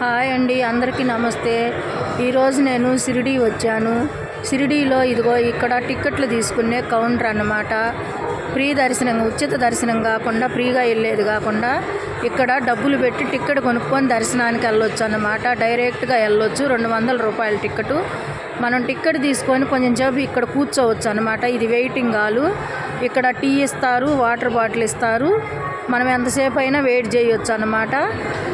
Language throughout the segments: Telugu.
హాయ్ అండి, అందరికీ నమస్తే. ఈరోజు నేను షిరిడీ వచ్చాను. షిరిడీలో ఇదిగో ఇక్కడ టిక్కెట్లు తీసుకునే కౌంటర్ అన్నమాట. ఫ్రీ దర్శనం, ఉచిత దర్శనం కాకుండా, ఫ్రీగా వెళ్ళేది కాకుండా ఇక్కడ డబ్బులు పెట్టి టిక్కెట్ కొనుక్కొని దర్శనానికి వెళ్ళొచ్చు అన్నమాట. డైరెక్ట్గా వెళ్ళొచ్చు. 200 రూపాయల టిక్కెటు. మనం టిక్కెట్ తీసుకొని కొంచెం సేపు ఇక్కడ కూర్చోవచ్చు అన్నమాట. ఇది వెయిటింగ్ హాలు. ఇక్కడ టీ ఇస్తారు, వాటర్ బాటిల్ ఇస్తారు. మనం ఎంతసేపు అయినా వెయిట్ చేయొచ్చు అన్నమాట.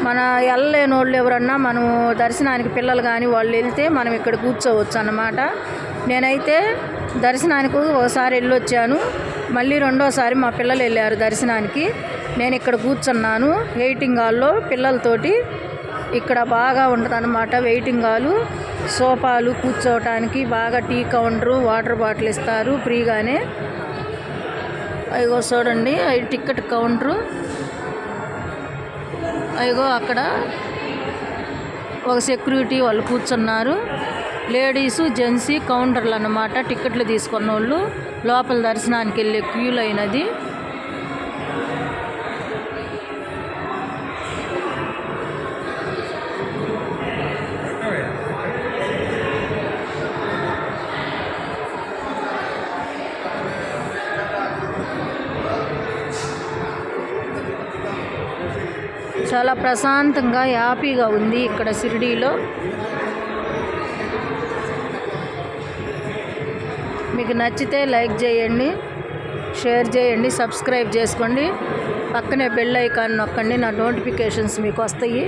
మన వెళ్ళలేని వాళ్ళు ఎవరన్నా మనం దర్శనానికి పిల్లలు కానీ వాళ్ళు వెళ్తే మనం ఇక్కడ కూర్చోవచ్చు అన్నమాట. నేనైతే దర్శనానికి ఒకసారి వెళ్ళొచ్చాను, మళ్ళీ రెండోసారి మా పిల్లలు వెళ్ళారు దర్శనానికి. నేను ఇక్కడ కూర్చున్నాను వెయిటింగ్ హాల్లో పిల్లలతోటి. ఇక్కడ బాగా ఉంటుంది అన్నమాట వెయిటింగ్ హాలు. సోఫాలు కూర్చోవటానికి బాగా, టీ కౌంటరు, వాటర్ బాటిల్ ఇస్తారు ఫ్రీగానే. అయ్యో చూడండి, టికెట్ కౌంటరు. అయ్యో అక్కడ ఒక సెక్యూరిటీ వాళ్ళు కూర్చున్నారు. లేడీసు జెంట్స్ కౌంటర్లు అన్నమాట. టికెట్లు తీసుకున్న వాళ్ళు లోపల దర్శనానికి వెళ్ళే క్యూలు అయినది. చాలా ప్రశాంతంగా హ్యాపీగా ఉంది ఇక్కడ షిరిడీలో. మీకు నచ్చితే లైక్ చేయండి, షేర్ చేయండి, సబ్స్క్రైబ్ చేసుకోండి. పక్కనే బెల్ ఐకాన్ నొక్కండి, నా నోటిఫికేషన్స్ మీకు వస్తాయి.